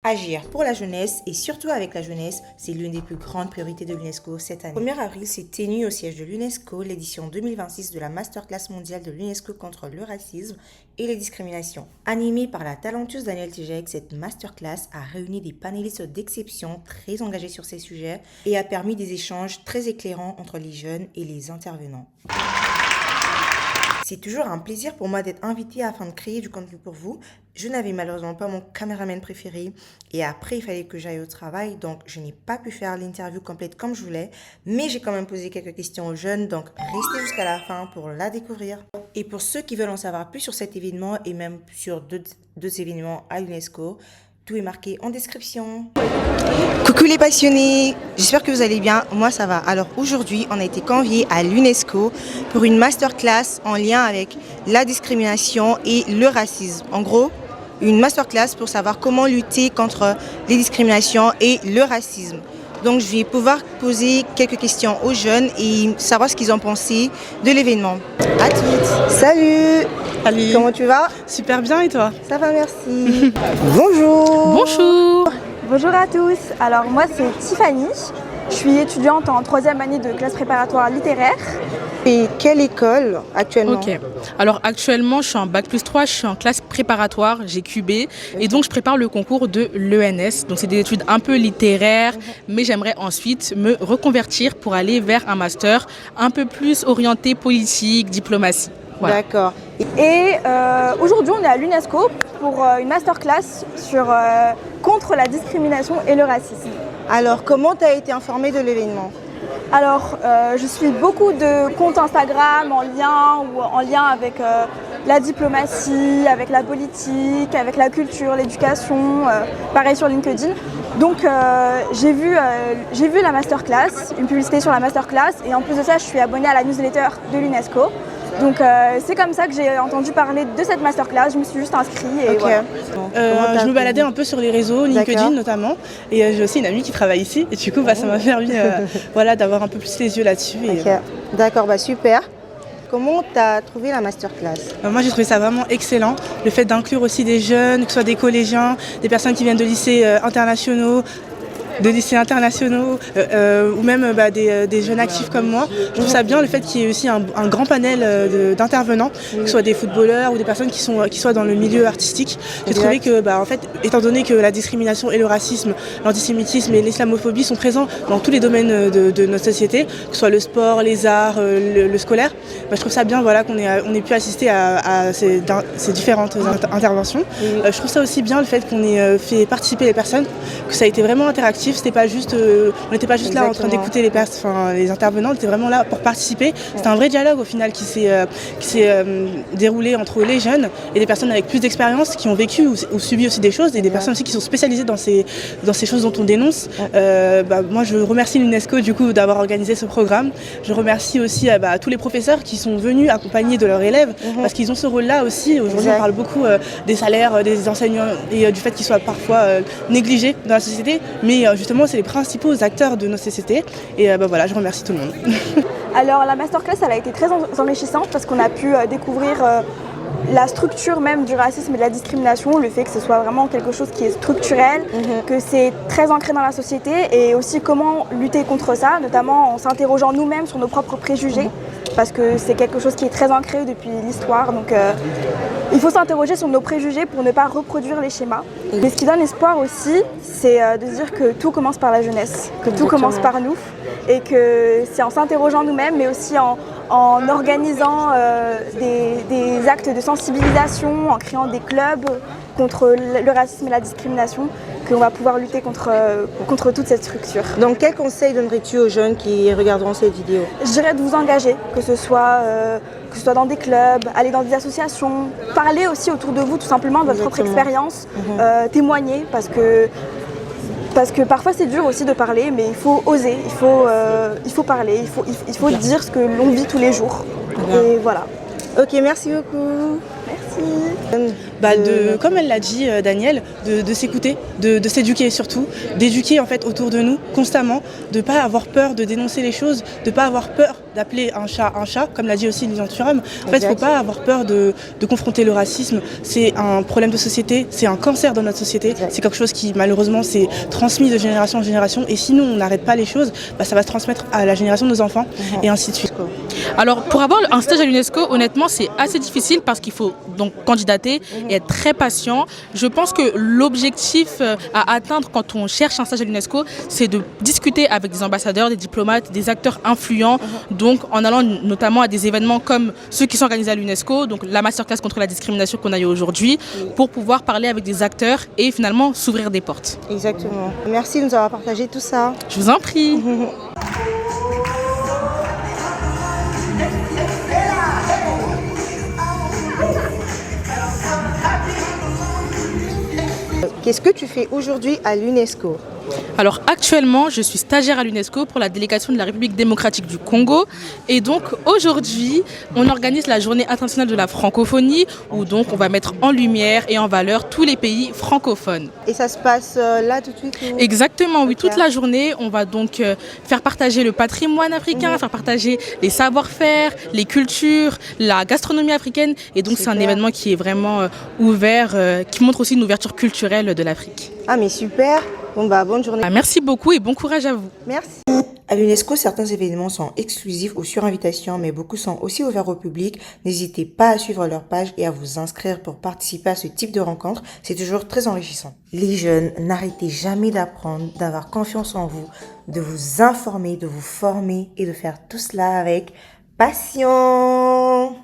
Agir pour la jeunesse et surtout avec la jeunesse, c'est l'une des plus grandes priorités de l'UNESCO cette année. Le 1er avril s'est tenu au siège de l'UNESCO l'édition 2026 de la Masterclass mondiale de l'UNESCO contre le racisme et les discriminations. Animée par la talentueuse Danielle Tijek, cette Masterclass a réuni des panélistes d'exception très engagés sur ces sujets et a permis des échanges très éclairants entre les jeunes et les intervenants. C'est toujours un plaisir pour moi d'être invitée afin de créer du contenu pour vous. Je n'avais malheureusement pas mon caméraman préféré et après il fallait que j'aille au travail, donc je n'ai pas pu faire l'interview complète comme je voulais, mais j'ai quand même posé quelques questions aux jeunes, donc restez jusqu'à la fin pour la découvrir. Et pour ceux qui veulent en savoir plus sur cet événement et même sur d'autres événements à l'UNESCO, tout est marqué en description. Coucou les passionnés, j'espère que vous allez bien, moi ça va. Alors aujourd'hui, on a été conviés à l'UNESCO pour une masterclass en lien avec la discrimination et le racisme. En gros, une masterclass pour savoir comment lutter contre les discriminations et le racisme. Donc je vais pouvoir poser quelques questions aux jeunes et savoir ce qu'ils ont pensé de l'événement. À toutes. Salut. Salut. Comment tu vas? Super bien, et toi? Ça va, merci. Bonjour. Bonjour. Bonjour à tous, alors moi c'est Tiffany, je suis étudiante en 3e année de classe préparatoire littéraire. Et quelle école actuellement? Ok, alors actuellement je suis en Bac+3, je suis en classe préparatoire, j'ai QB et donc je prépare le concours de l'ENS. Donc c'est des études un peu littéraires, mais j'aimerais ensuite me reconvertir pour aller vers un master un peu plus orienté politique, diplomatie. Voilà. D'accord. Et aujourd'hui on est à l'UNESCO pour une masterclass contre la discrimination et le racisme. Alors comment tu as été informée de l'événement? Alors je suis beaucoup de comptes Instagram en lien avec la diplomatie, avec la politique, avec la culture, l'éducation, pareil sur LinkedIn. Donc j'ai vu la masterclass, une publicité sur la masterclass et en plus de ça je suis abonnée à la newsletter de l'UNESCO. Donc c'est comme ça que j'ai entendu parler de cette masterclass, je me suis juste inscrite et voilà. Je me baladais un peu sur les réseaux, LinkedIn notamment, et j'ai aussi une amie qui travaille ici, et du coup ça m'a permis d'avoir un peu plus les yeux là-dessus. D'accord, super. Comment tu as trouvé la masterclass? Moi j'ai trouvé ça vraiment excellent, le fait d'inclure aussi des jeunes, que ce soit des collégiens, des personnes qui viennent de lycées internationaux, ou même des jeunes actifs comme moi. Je trouve ça bien le fait qu'il y ait aussi un grand panel d'intervenants, que ce soit des footballeurs ou des personnes qui soient dans le milieu artistique. J'ai trouvé que, en fait, étant donné que la discrimination et le racisme, l'antisémitisme et l'islamophobie sont présents dans tous les domaines de notre société, que ce soit le sport, les arts, le scolaire, je trouve ça bien qu'on ait pu assister à ces différentes interventions. Je trouve ça aussi bien le fait qu'on ait fait participer les personnes, que ça a été vraiment interactif. C'était pas juste, on n'était pas juste là en train d'écouter les intervenants, on était vraiment là pour participer. C'était un vrai dialogue au final qui s'est déroulé entre les jeunes et des personnes avec plus d'expérience qui ont vécu ou subi aussi des choses et des personnes aussi qui sont spécialisées dans ces choses dont on dénonce. Moi je remercie l'UNESCO du coup d'avoir organisé ce programme. Je remercie aussi tous les professeurs qui sont venus accompagner de leurs élèves parce qu'ils ont ce rôle-là aussi. Aujourd'hui on parle beaucoup des salaires des enseignants et du fait qu'ils soient parfois négligés dans la société, mais justement, c'est les principaux acteurs de notre société et je remercie tout le monde. Alors la masterclass, elle a été très enrichissante parce qu'on a pu découvrir la structure même du racisme et de la discrimination, le fait que ce soit vraiment quelque chose qui est structurel, que c'est très ancré dans la société et aussi comment lutter contre ça, notamment en s'interrogeant nous-mêmes sur nos propres préjugés parce que c'est quelque chose qui est très ancré depuis l'histoire. Donc il faut s'interroger sur nos préjugés pour ne pas reproduire les schémas. Mais ce qui donne espoir aussi, c'est de se dire que tout commence par la jeunesse, que tout commence par nous et que c'est en s'interrogeant nous-mêmes mais aussi en organisant des actes de sensibilisation, en créant des clubs contre le racisme et la discrimination, qu'on va pouvoir lutter contre toute cette structure. Donc quel conseil donnerais-tu aux jeunes qui regarderont cette vidéo? Je dirais de vous engager, que ce soit dans des clubs, aller dans des associations, parler aussi autour de vous tout simplement de votre propre expérience, témoigner parce que parfois c'est dur aussi de parler, mais il faut oser, il faut parler, il faut dire ce que l'on vit tous les jours. Et voilà. Ok, merci beaucoup. Merci. Comme elle l'a dit Daniel, de s'écouter, de s'éduquer surtout, d'éduquer en fait autour de nous constamment, de ne pas avoir peur de dénoncer les choses, de ne pas avoir peur d'appeler un chat, comme l'a dit aussi Lilian Thuram. En fait, il ne faut pas avoir peur de confronter le racisme. C'est un problème de société, c'est un cancer dans notre société. C'est quelque chose qui malheureusement s'est transmis de génération en génération. Et si nous, on n'arrête pas les choses, ça va se transmettre à la génération de nos enfants et ainsi de suite. Alors, pour avoir un stage à l'UNESCO, honnêtement, c'est assez difficile parce qu'il faut donc candidater et être très patient. Je pense que l'objectif à atteindre quand on cherche un stage à l'UNESCO, c'est de discuter avec des ambassadeurs, des diplomates, des acteurs influents, donc en allant notamment à des événements comme ceux qui sont organisés à l'UNESCO, donc la masterclass contre la discrimination qu'on a eu aujourd'hui, pour pouvoir parler avec des acteurs et finalement s'ouvrir des portes. Exactement. Merci de nous avoir partagé tout ça. Je vous en prie. Qu'est-ce que tu fais aujourd'hui à l'UNESCO ? Alors actuellement, je suis stagiaire à l'UNESCO pour la délégation de la République démocratique du Congo. Et donc aujourd'hui, on organise la journée internationale de la francophonie où donc on va mettre en lumière et en valeur tous les pays francophones. Et ça se passe là tout de suite ou... Exactement, oui. Toute la journée, on va donc faire partager le patrimoine africain, faire partager les savoir-faire, les cultures, la gastronomie africaine. Et donc c'est un événement qui est vraiment ouvert, qui montre aussi une ouverture culturelle de l'Afrique. Ah mais super. Bon bonne journée. Merci beaucoup et bon courage à vous. Merci. À l'UNESCO, certains événements sont exclusifs ou sur invitation, mais beaucoup sont aussi ouverts au public. N'hésitez pas à suivre leur page et à vous inscrire pour participer à ce type de rencontres. C'est toujours très enrichissant. Les jeunes, n'arrêtez jamais d'apprendre, d'avoir confiance en vous, de vous informer, de vous former et de faire tout cela avec passion.